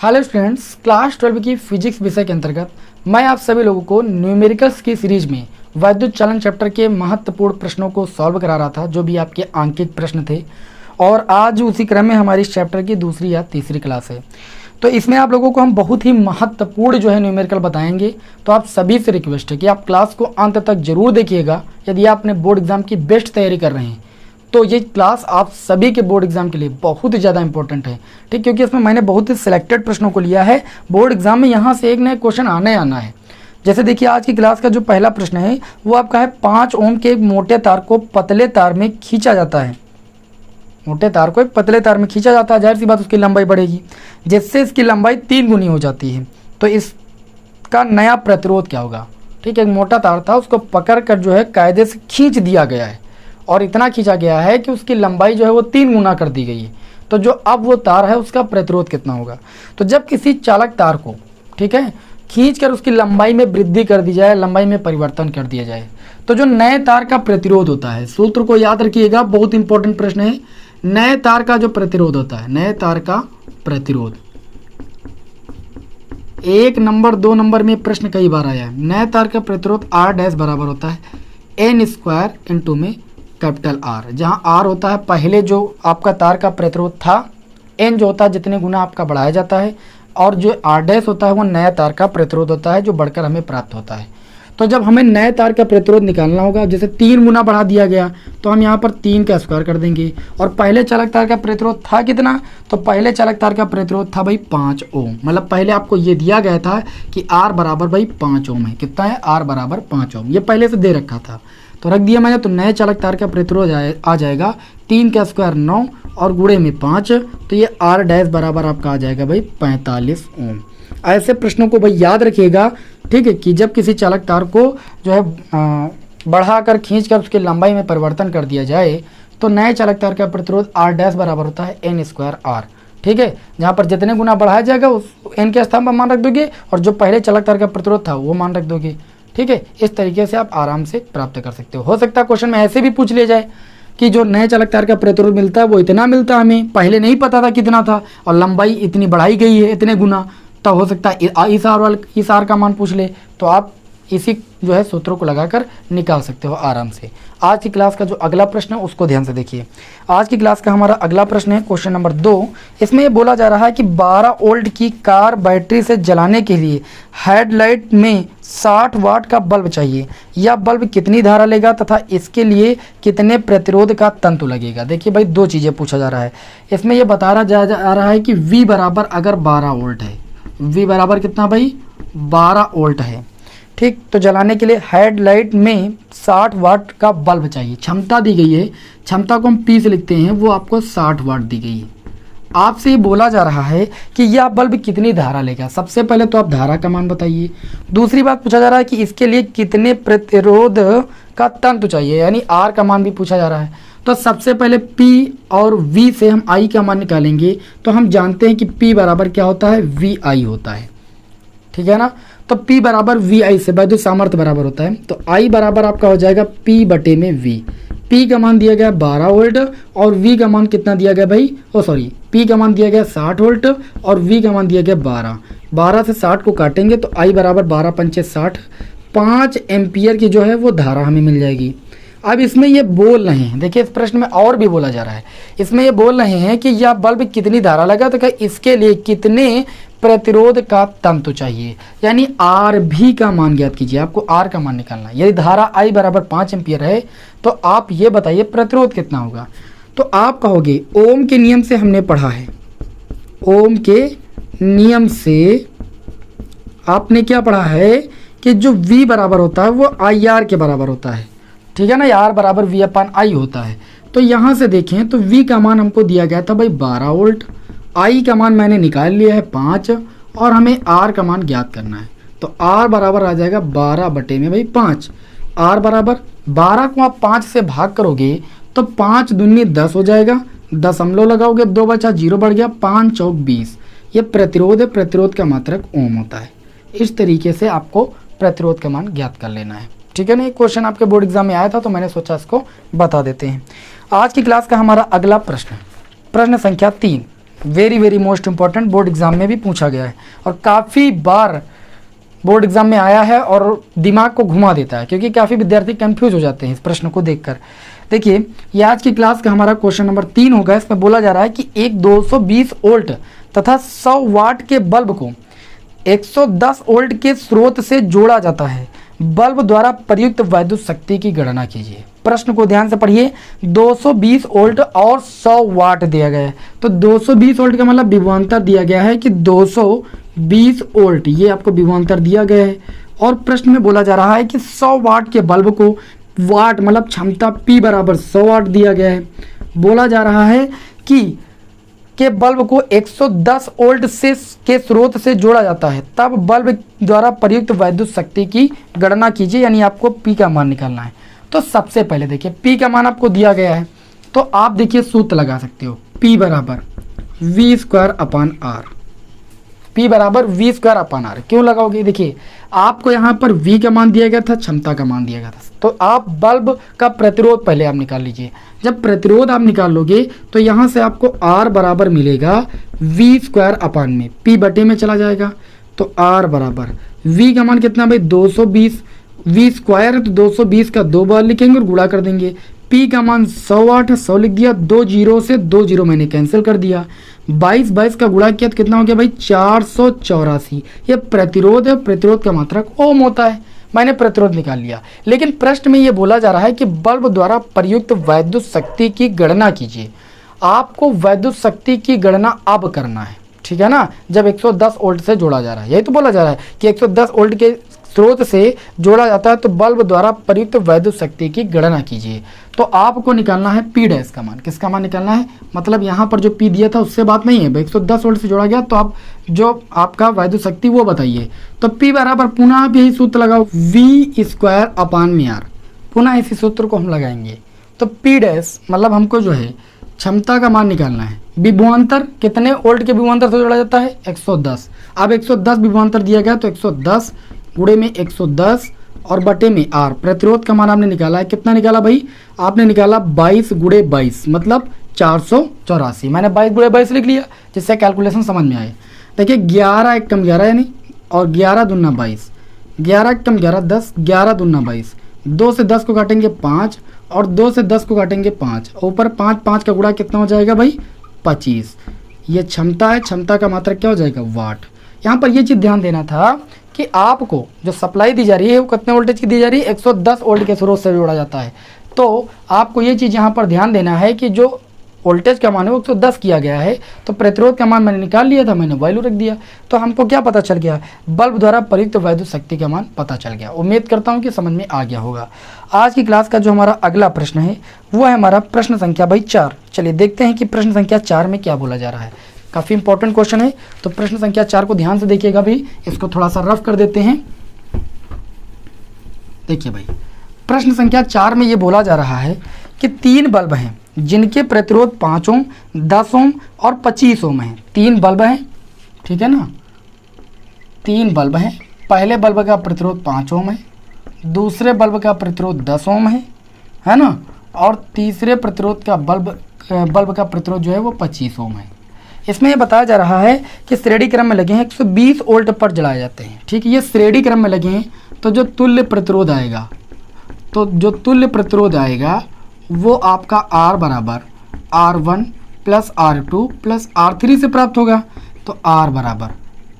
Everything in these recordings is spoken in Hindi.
हेलो स्टूडेंट्स, क्लास 12 की फिजिक्स विषय के अंतर्गत मैं आप सभी लोगों को न्यूमेरिकल्स की सीरीज में वैद्युत चलन चैप्टर के महत्वपूर्ण प्रश्नों को सॉल्व करा रहा था, जो भी आपके आंकिक प्रश्न थे। और आज उसी क्रम में हमारी इस चैप्टर की दूसरी या तीसरी क्लास है। तो इसमें आप लोगों को हम बहुत ही महत्वपूर्ण न्यूमेरिकल बताएंगे। तो आप सभी से रिक्वेस्ट है कि आप क्लास को अंत तक जरूर देखिएगा। यदि आप अपने बोर्ड एग्जाम की बेस्ट तैयारी कर रहे हैं तो ये क्लास आप सभी के बोर्ड एग्जाम के लिए बहुत ही ज़्यादा इंपॉर्टेंट है, ठीक। क्योंकि इसमें मैंने बहुत ही सिलेक्टेड प्रश्नों को लिया है। बोर्ड एग्जाम में यहाँ से एक नया क्वेश्चन आना है। जैसे देखिए, आज की क्लास का जो पहला प्रश्न है वो आपका है 5 ओम के एक मोटे तार को पतले तार में खींचा जाता है। मोटे तार को एक पतले तार में खींचा जाता है, जाहिर सी बात उसकी लंबाई बढ़ेगी, जिससे इसकी लंबाई 3 गुनी हो जाती है। तो इसका नया प्रतिरोध क्या होगा? ठीक है, एक मोटा तार था, उसको पकड़ कर कायदे से खींच दिया गया है और इतना खींचा गया है कि उसकी लंबाई वो 3 गुना कर दी गई है। तो जो अब वो तार है उसका प्रतिरोध कितना होगा? तो जब किसी चालक तार को, ठीक है, खींच कर उसकी लंबाई में वृद्धि कर दी जाए, लंबाई में परिवर्तन कर दिया जाए, तो जो नए तार का प्रतिरोध होता है, सूत्र को याद रखिएगा, बहुत इंपॉर्टेंट प्रश्न है। नए तार का जो प्रतिरोध होता है, नए तार का प्रतिरोध 1 नंबर 2 नंबर में प्रश्न कई बार आया है। नए तार का प्रतिरोध R डैश बराबर होता है n स्क्वायर इंटू में कैपिटल R, जहां R होता है पहले जो आपका तार का प्रतिरोध था, n जो होता है जितने गुना आपका बढ़ाया जाता है, और जो R डैश होता है वो नया तार का प्रतिरोध होता है जो बढ़कर हमें प्राप्त होता है। तो जब हमें नए तार का प्रतिरोध निकालना होगा, जैसे 3 गुना बढ़ा दिया गया, तो हम यहाँ पर 3 का स्क्वायर कर देंगे। और पहले चालक तार का प्रतिरोध था कितना? तो पहले चालक तार का प्रतिरोध था भाई 5 ओम। मतलब पहले आपको ये दिया गया था कि R बराबर भाई 5 ओम है। कितना है? R बराबर 5 ओम, ये पहले से दे रखा था तो रख दिया मैंने। तो नए चालक तार का प्रतिरोध आ जाएगा 3 का स्क्वायर 9 और गुणे में 5, तो ये R डैश बराबर आपका आ जाएगा भाई 45 ओम। ऐसे प्रश्नों को भाई याद रखिएगा, ठीक है, कि जब किसी चालक तार को बढ़ाकर खींच कर उसकी लंबाई में परिवर्तन कर दिया जाए तो नए चालक तार का प्रतिरोध R डैश बराबर होता है n स्क्वायर R, ठीक है। जहाँ पर जितने गुना बढ़ाया जाएगा उस n के स्थान पर मान रख दोगे और जो पहले चालक तार का प्रतिरोध था वो मान रख दोगे, ठीक है। इस तरीके से आप आराम से प्राप्त कर सकते हो सकता है क्वेश्चन में ऐसे भी पूछ लिया जाए कि जो नए चालक तार का प्रतिरोध मिलता है वो इतना मिलता है, हमें पहले नहीं पता था कितना था और लंबाई इतनी बढ़ाई गई है इतने गुना, तो हो सकता है इस आर का मान पूछ ले, तो आप इसी सूत्रों को लगाकर निकाल सकते हो आराम से। आज की क्लास का जो अगला प्रश्न है उसको ध्यान से देखिए। आज की क्लास का हमारा अगला प्रश्न है क्वेश्चन नंबर 2। इसमें ये बोला जा रहा है कि 12 वोल्ट की कार बैटरी से जलाने के लिए हेडलाइट में 60 वाट का बल्ब चाहिए। यह बल्ब कितनी धारा लेगा तथा इसके लिए कितने प्रतिरोध का तंतु लगेगा? देखिए भाई, 2 चीज़ें पूछा जा रहा है। इसमें यह बता जा रहा है कि V बराबर अगर 12 वोल्ट है, V बराबर कितना भाई? 12 वोल्ट है, ठीक। तो जलाने के लिए हेडलाइट में 60 वाट का बल्ब चाहिए। क्षमता दी गई है, क्षमता को हम P से लिखते हैं, वो आपको 60 वाट दी गई है। आपसे ये बोला जा रहा है कि यह बल्ब कितनी धारा लेगा। सबसे पहले तो आप धारा का मान बताइए। दूसरी बात पूछा जा रहा है कि इसके लिए कितने प्रतिरोध का तंतु चाहिए, यानी R का मान भी पूछा जा रहा है। तो सबसे पहले P और V से हम I का मान निकालेंगे, तो हम जानते हैं कि P बराबर क्या होता है? VI होता है, ठीक है ना। तो P बराबर VI से वैद्युत सामर्थ्य बराबर होता है, तो I बराबर आपका हो जाएगा P बटे में V। P का मान दिया गया 12 वोल्ट और V का मान कितना दिया गया भाई? P का मान दिया गया 60 वोल्ट और V का मान दिया गया 12। 12 से 60 को काटेंगे तो I बराबर 12 पंचे 60, 5 एम्पियर की वो धारा हमें मिल जाएगी। अब इसमें ये बोल रहे हैं, देखिए इस प्रश्न में और भी बोला जा रहा है। इसमें ये बोल रहे हैं कि यह बल्ब कितनी धारा लगा, तो इसके लिए कितने प्रतिरोध का तंतु चाहिए, यानी आर भी का मान ज्ञात कीजिए। आपको आर का मान निकालना है। यदि धारा I बराबर 5 एम्पियर है तो आप ये बताइए प्रतिरोध कितना होगा। तो आप कहोगे ओम के नियम से हमने पढ़ा है, ओम के नियम से आपने क्या पढ़ा है कि जो V बराबर होता है वो IR के बराबर होता है, ठीक है ना। R बराबर V अपान I होता है। तो यहाँ से देखें तो V का मान हमको दिया गया था भाई 12 वोल्ट, I का मान मैंने निकाल लिया है 5 और हमें R का मान ज्ञात करना है। तो R बराबर आ जाएगा 12 बटे में भाई 5। R बराबर 12 को आप 5 से भाग करोगे तो 5 दूनी 10 हो जाएगा, दशमलव लगाओगे 2 बचा 0 बढ़ गया, 5 चौक 20। ये प्रतिरोध है, प्रतिरोध का मात्रक ओम होता है। इस तरीके से आपको प्रतिरोध का मान ज्ञात कर लेना है, ठीक है ना। ये क्वेश्चन आपके बोर्ड एग्जाम में आया था तो मैंने सोचा इसको बता देते हैं। आज की क्लास का हमारा अगला प्रश्न, प्रश्न संख्या 3। Very very most important, board exam में भी पूछा गया है और काफ़ी बार बोर्ड एग्जाम में आया है और दिमाग को घुमा देता है, क्योंकि काफ़ी विद्यार्थी कंफ्यूज हो जाते हैं इस प्रश्न को देखकर। देखिए, ये आज की क्लास का हमारा क्वेश्चन नंबर 3 होगा। इसमें बोला जा रहा है कि एक 220 वोल्ट तथा 100 वाट के बल्ब को 110 वोल्ट के स्रोत से जोड़ा जाता है। बल्ब द्वारा प्रयुक्त वैद्युत शक्ति की गणना कीजिए। प्रश्न को ध्यान से पढ़िए। 220 वोल्ट और 100 वाट दिया गया है। तो 220 वोल्ट का मतलब विभवांतर दिया गया है कि 220 वोल्ट, ये आपको विभवांतर दिया गया है। और प्रश्न में बोला जा रहा है कि 100 वाट के बल्ब को, वाट मतलब क्षमता P बराबर 100 वाट दिया गया है। बोला जा रहा है कि के बल्ब को 110 वोल्ट से के स्रोत से जोड़ा जाता है, तब बल्ब द्वारा प्रयुक्त वैद्युत शक्ति की गणना कीजिए, यानी आपको P का मान निकालना है। तो सबसे पहले देखिए, P का मान आपको दिया गया है, तो आप देखिए सूत्र लगा सकते हो। P बराबर V²/R, P बराबर V²/R। क्यों लगाओगे? देखिए, आपको यहाँ पर V का मान दिया गया था, क्षमता का मान दिया गया था, तो आप बल्ब का प्रतिरोध पहले आप निकाल लीजिए। जब प्रतिरोध आप निकाल लोगे तो यहाँ से आपको R बराबर मिलेगा V² में, P बटे में चला जाएगा, तो R बराबर V का मान कितना भाई 220, V² है तो 220 का 2 बार लिखेंगे और गुणा कर देंगे। P का मान 100 वाट है, 100 लिख दिया, 2 जीरो से 2 जीरो मैंने कैंसिल कर दिया, 22 का गुणा किया तो कितना हो गया भाई 484। ये प्रतिरोध है, प्रतिरोध का मात्रक ओम होता है, मैंने प्रतिरोध निकाल लिया। लेकिन प्रश्न में ये बोला जा रहा है कि बल्ब द्वारा प्रयुक्त वैद्युत शक्ति की गणना कीजिए। आपको वैद्युत शक्ति की गणना अब करना है, ठीक है ना, जब 110 वोल्ट से जोड़ा जा रहा है। यही तो बोला जा रहा है कि 110 वोल्ट के स्रोत से जोड़ा जाता है, तो बल्ब द्वारा प्रयुक्त वैद्युत शक्ति की गणना कीजिए। तो आपको निकालना है P डैश का मान। किसका मान निकालना है? मतलब यहाँ पर जो P दिया था उससे बात नहीं है, 110 वोल्ट से जोड़ा गया, तो आप जो आपका वैद्युत शक्ति वो बताइए। तो P बराबर पुनः आप यही सूत्र लगाओ, V²/R। पुनः इसी सूत्र को हम लगाएंगे। तो P डैश मतलब हमको जो है क्षमता का मान निकालना है। विभवांतर कितने वोल्ट के विभवांतर से जोड़ा जाता है? 110। अब 110 विभवांतर दिया गया, तो 110 गुणे में 110 और बटे में R। प्रतिरोध का मान आपने निकाला है, कितना निकाला भाई? आपने निकाला 22 गुणे 22 मतलब 484। मैंने 22 गुणे 22 लिख लिया, जिससे कैलकुलेशन समझ में आए। देखिए 11 एक कम 11 यानी, और 11 दूना 22, 11 एक कम 11 10, 11 दूना 22, 2 से 10 को काटेंगे 5 और 2 से 10 को काटेंगे 5, ऊपर 5, 5 का गुणा कितना हो जाएगा भाई 25। ये क्षमता है, क्षमता का मात्रक क्या हो जाएगा? वाट। यहाँ पर ये चीज़ ध्यान देना था कि आपको जो सप्लाई दी जा रही है वो कितने वोल्टेज की दी जा रही है? 110 वोल्ट के स्रोत से जोड़ा जाता है। तो आपको ये चीज़ यहाँ पर ध्यान देना है कि जो वोल्टेज का मान है वो 110 किया गया है, तो प्रतिरोध का मान मैंने निकाल लिया था, मैंने वैल्यू रख दिया, तो हमको क्या पता चल गया? बल्ब द्वारा प्रयुक्त वैद्युत शक्ति का मान पता चल गया। उम्मीद करता हूँ कि समझ में आ गया होगा। आज की क्लास का जो हमारा अगला प्रश्न है वो है हमारा प्रश्न संख्या भाई 4। चलिए देखते हैं कि प्रश्न संख्या 4 में क्या बोला जा रहा है। काफ़ी इंपॉर्टेंट क्वेश्चन है, तो प्रश्न संख्या 4 को ध्यान से देखिएगा भाई। इसको थोड़ा सा रफ कर देते हैं। देखिए भाई, प्रश्न संख्या 4 में ये बोला जा रहा है कि 3 बल्ब हैं जिनके प्रतिरोध 5 ओम, 10 ओम और 25 ओम है। 3 बल्ब हैं, ठीक है ना, 3 बल्ब हैं। पहले बल्ब का प्रतिरोध 5 ओम है, दूसरे बल्ब का प्रतिरोध 10 ओम है ना, और तीसरे प्रतिरोध का बल्ब का प्रतिरोध जो है वो 25 ओम है। इसमें ये बताया जा रहा है कि श्रेणी क्रम में लगे हैं, 120 वोल्ट पर जलाए जाते हैं। ठीक है, ये श्रेणी क्रम में लगे हैं, तो जो तुल्य प्रतिरोध आएगा, वो आपका R बराबर R1 plus R2 plus R3 से प्राप्त होगा। तो R बराबर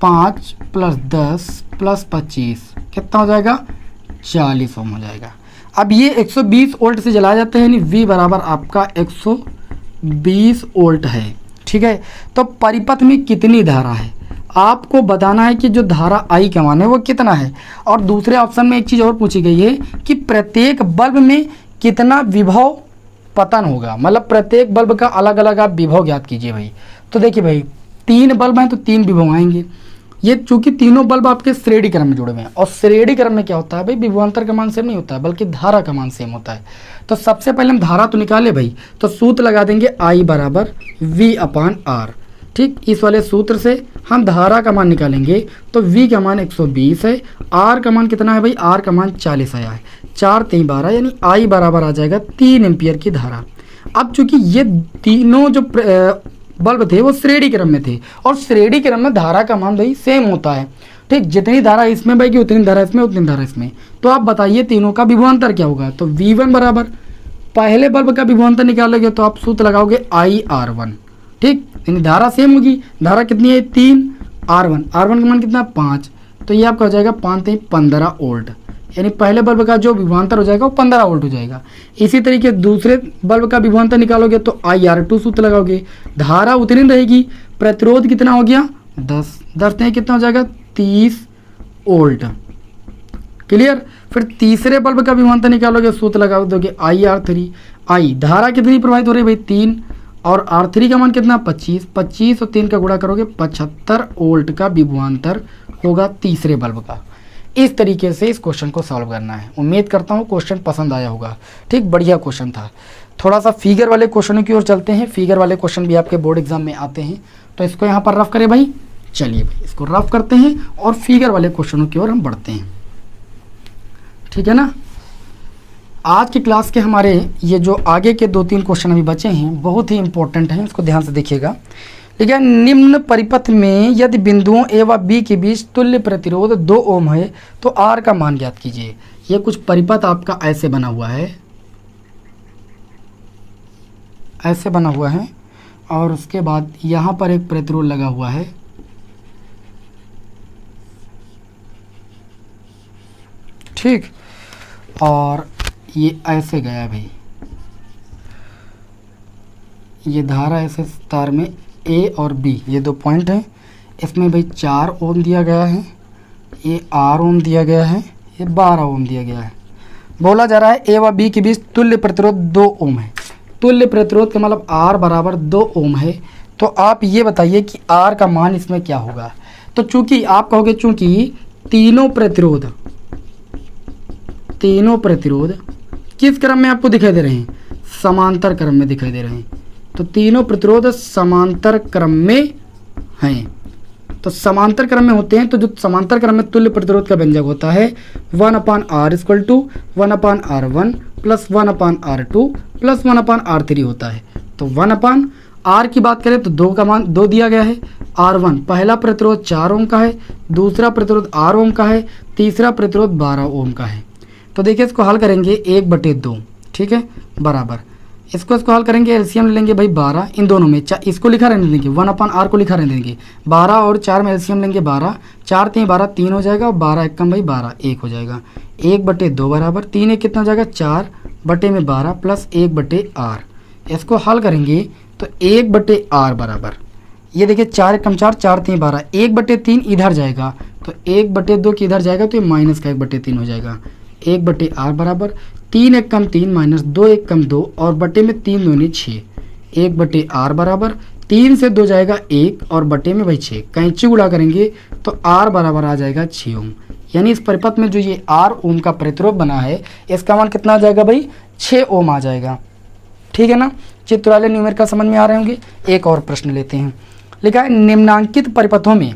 5 प्लस 10 प्लस 25 कितना हो जाएगा? 40 ओम हो जाएगा। अब ये 120 वोल्ट से जलाए जाते हैं, यानी V बराबर आपका 120 वोल्ट है। ठीक है, तो परिपथ में कितनी धारा है आपको बताना है कि जो धारा I का मान है वो कितना है। और दूसरे ऑप्शन में एक चीज़ और पूछी गई है कि प्रत्येक बल्ब में कितना विभव पतन होगा, मतलब प्रत्येक बल्ब का अलग अलग आप विभव ज्ञात कीजिए भाई। तो देखिए भाई, 3 बल्ब हैं तो 3 विभव आएंगे। ये चूंकि तीनों बल्ब आपके श्रेणी क्रम में जुड़े हुए हैं, और श्रेणी क्रम में क्या होता है भाई, विभवांतर का मान सेम नहीं होता है बल्कि धारा का मान सेम होता है। तो सबसे पहले हम धारा तो निकाले भाई, तो सूत्र लगा देंगे I बराबर V/R। ठीक, इस वाले सूत्र से हम धारा का मान निकालेंगे, तो V का मान 120 है, R का मान कितना है भाई, R का मान 40 आया है, 4 3 12, यानी I बराबर आ जाएगा 3 एम्पियर की धारा। अब चूंकि ये तीनों जो बल्ब थे वो श्रेणी क्रम में थे, और श्रेणी क्रम में धारा का मान भाई सेम होता है। ठीक, जितनी धारा इसमें बहेगी उतनी धारा इसमें, उतनी धारा इसमें। तो आप बताइए तीनों का विभवांतर क्या होगा। तो V1 बराबर पहले बल्ब का विभवांतर निकालोगे तो आप सूत्र लगाओगे IR1। ठीक, यानी धारा सेम होगी। धारा कितनी है 3, R1 का मान कितना 5, तो ये आपका हो जाएगा 5 3 15 वोल्ट, यानी पहले बल्ब का जो विभवांतर हो जाएगा वो 15 वोल्ट हो जाएगा। इसी तरीके दूसरे बल्ब का विभवांतर निकालोगे तो IR2 सूत्र लगाओगे, धारा उतनी रहेगी, प्रतिरोध कितना हो गया 10 कितना हो जाएगा 30 वोल्ट। क्लियर। फिर तीसरे बल्ब का विभवांतर निकालोगे, सूत्र लगा दोगे IR3। आई धारा कितनी प्रवाहित हो रही है भाई 3, और R3 का मान कितना 25 और 3 का गुणा करोगे 75 वोल्ट का विभवांतर होगा तीसरे बल्ब का। इस तरीके से इस क्वेश्चन को सॉल्व करना है। उम्मीद करता हूँ क्वेश्चन पसंद आया होगा। ठीक, बढ़िया क्वेश्चन था। थोड़ा सा फिगर वाले क्वेश्चनों की ओर चलते हैं। फिगर वाले क्वेश्चन भी आपके बोर्ड एग्जाम में आते हैं, तो इसको यहाँ पर रफ करें भाई। चलिए भाई इसको रफ करते हैं और फिगर वाले क्वेश्चनों की ओर हम बढ़ते हैं। ठीक है ना। आज की क्लास के हमारे ये जो आगे के 2-3 क्वेश्चन अभी बचे हैं बहुत ही इंपॉर्टेंट हैं, इसको ध्यान से देखिएगा। लेकिन निम्न परिपथ में यदि बिंदुओं ए व बी के बीच तुल्य प्रतिरोध 2 ओम है तो आर का मान ज्ञात कीजिए। ये कुछ परिपथ आपका ऐसे बना हुआ है, ऐसे बना हुआ है, और उसके बाद यहाँ पर एक प्रतिरोध लगा हुआ है। ठीक, और ये ऐसे गया भाई, ये धारा ऐसे तार में ए और बी, ये 2 पॉइंट हैं। इसमें भाई 4 ओम दिया गया है, ये 8 ओम दिया गया है, ये 12 ओम दिया गया है। बोला जा रहा है ए व बी के बीच तुल्य प्रतिरोध 2 ओम है। तुल्य प्रतिरोध का मतलब आर बराबर 2 ओम है। तो आप ये बताइए कि आर का मान इसमें क्या होगा। तो चूंकि आप कहोगे चूंकि तीनों प्रतिरोध किस क्रम में आपको दिखाई दे रहे हैं, समांतर क्रम में दिखाई दे रहे हैं। तो तीनों प्रतिरोध समांतर क्रम में हैं। तो समांतर क्रम में होते हैं, तो जो समांतर क्रम में तुल्य प्रतिरोध का व्यंजक होता है 1/R = 1/R1 + 1/R2 + 1/R3 होता है। तो 1/R की बात करें तो 2 का मान 2 दिया गया है। R1 पहला प्रतिरोध 4 ओम का है, दूसरा प्रतिरोध 8 ओम का है, तीसरा प्रतिरोध 12 ओम का है। तो देखिए इसको हल करेंगे 1/2, ठीक है, बराबर इसको हल करेंगे, एलसीएम ले लेंगे भाई 12 इन दोनों में। इसको लिखा रहने देंगे, 1/R को लिखा रहने देंगे। 12 और 4 में एलसीएम लेंगे 12, 4 3 12 3 हो जाएगा, और 12 1 भाई 12 1 हो जाएगा। 1/2 बराबर 3 1 कितना हो जाएगा 4/12 + 1/R। इसको हल करेंगे तो 1/R बराबर, ये देखिए 4 1 4 4 3 12, 1/3 इधर जाएगा, तो 1/2 की इधर जाएगा तो ये माइनस का 1/3 हो जाएगा। 1/R बराबर 3 1 3 - 2 1 2, और बटे में 3 दूनी 6। 1/R बराबर 3 से 2 जाएगा 1, और बटे में भाई 6। कैंची गुणा करेंगे तो R बराबर आ जाएगा 6 ओम। यानी इस परिपथ में जो ये 8 ओम का प्रतिरोध बना है इसका मान कितना आ जाएगा भाई 6 ओम आ जाएगा। ठीक है ना। चित्र वाले न्यूमेरिकल समझ में आ रहे होंगे। एक और प्रश्न लेते हैं। लिखा है निम्नांकित परिपथों में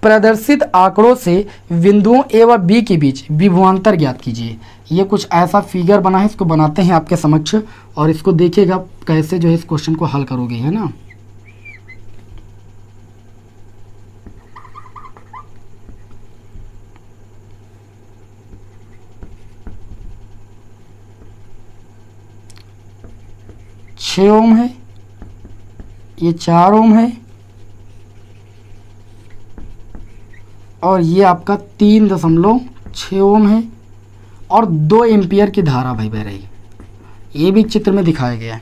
प्रदर्शित आंकड़ों से बिंदुओं ए व बी के बीच विभवांतर ज्ञात कीजिए। ये कुछ ऐसा फिगर बना है, इसको बनाते हैं आपके समक्ष, और इसको देखिएगा कैसे जो है इस क्वेश्चन को हल करोगे, है ना। छः ओम है, ये 4 ओम है, और ये आपका 3.6 ओम है, और 2 एम्पियर की धारा भाई बह रही। ये भी चित्र में दिखाया गया है।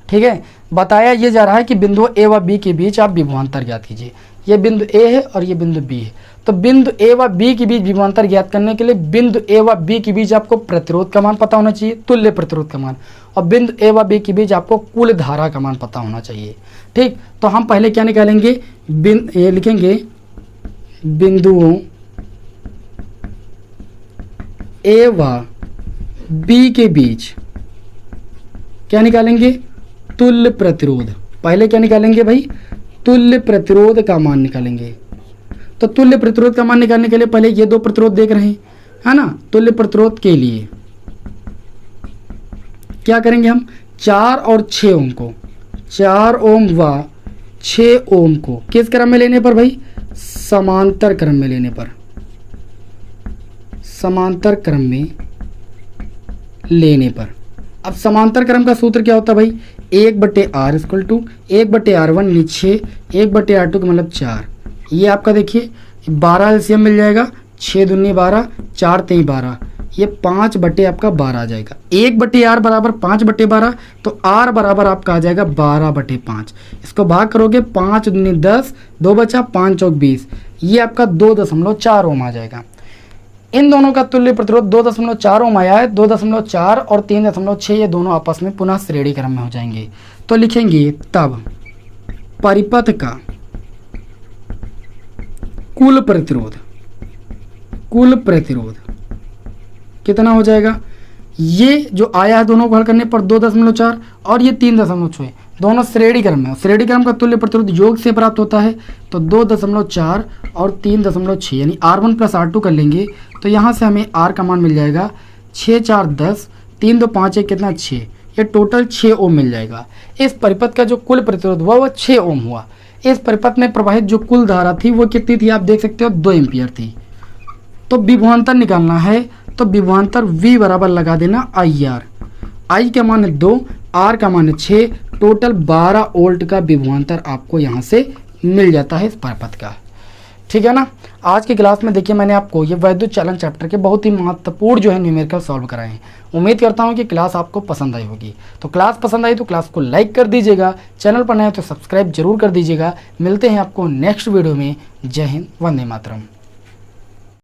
ठीक है। बताया ये जा रहा है कि बिंदु ए व बी के बीच आप विभवांतर ज्ञात कीजिए। ये बिंदु ए है और ये बिंदु बी है। तो बिंदु ए व बी के बीच विभवांतर ज्ञात करने के लिए बिंदु ए व बी के बीच आपको प्रतिरोध का मान पता होना चाहिए, तुल्य प्रतिरोध का मान, और बिंदु ए व बी के बीच आपको कुल धारा का मान पता होना चाहिए। ठीक। तो हम पहले क्या निकालेंगे, ये लिखेंगे बिंदुओं ए व बी के बीच क्या निकालेंगे, तुल्य प्रतिरोध। पहले क्या निकालेंगे भाई, तुल्य प्रतिरोध का मान निकालेंगे। तो तुल्य प्रतिरोध का मान निकालने के लिए पहले ये 2 प्रतिरोध देख रहे हैं, है ना। तुल्य प्रतिरोध के लिए क्या करेंगे हम, 4 और 6 ओम को, 4 ओम व 6 ओम को किस क्रम में लेने पर भाई? समांतर क्रम में लेने पर, समांतर क्रम में लेने पर। अब समांतर क्रम का सूत्र क्या होता है भाई? 1/r इक्वल टू 1/r1 यानी 6, 1/r2 का मतलब 4। ये आपका देखिए 12 एलसीएम मिल जाएगा, 6 दूनी 12, 4 3 12, ये 5 आपका 12 आ जाएगा। 1/r बराबर 5/12, तो r बराबर आपका आ जाएगा 12/5। इसको भाग करोगे 5 दूनी 10, 2 बचा 5 चौक 20, ये आपका 2.4 ओम आ जाएगा। इन दोनों का तुल्य प्रतिरोध 2.4 ओम आया है। 2.4 और 3.6 ये दोनों आपस में पुनः श्रेणी क्रम में हो जाएंगे। तो लिखेंगे तब परिपथ का कुल प्रतिरोध कितना हो जाएगा? ये जो आया है दोनों को हल करने पर 2.4 और ये 3.6, दोनों श्रेणी क्रम में। श्रेणी क्रम का तुल्य प्रतिरोध योग से प्राप्त होता है, तो 2.4 और 3.6 यानी R1 + R2 कर लेंगे, तो यहाँ से हमें R का मान मिल जाएगा 6 4 10, 3 2 5 1 कितना 6, ये टोटल 6 ओम मिल जाएगा। इस परिपथ का जो कुल प्रतिरोध हुआ वह 6 ओम हुआ। इस परिपथ में प्रवाहित जो कुल धारा थी वो कितनी थी? आप देख सकते हो 2 एम्पियर थी। तो विभवांतर निकालना है, तो विभवांतर V बराबर लगा देना IR। I का मान है 2, R का मान है 6, टोटल 12 वोल्ट का विभवांतर आपको यहाँ से मिल जाता है इस परिपथ का। ठीक है ना। आज की क्लास में देखिए मैंने आपको ये वैद्युत चालन चैप्टर के बहुत ही महत्वपूर्ण जो है न्यूमेरिकल सॉल्व कराए हैं। उम्मीद करता हूँ कि क्लास आपको पसंद आई होगी। तो क्लास पसंद आई तो क्लास को लाइक कर दीजिएगा, चैनल पर नए हो तो सब्सक्राइब जरूर कर दीजिएगा। मिलते हैं आपको नेक्स्ट वीडियो में। जय हिंद, वंदे मातरम।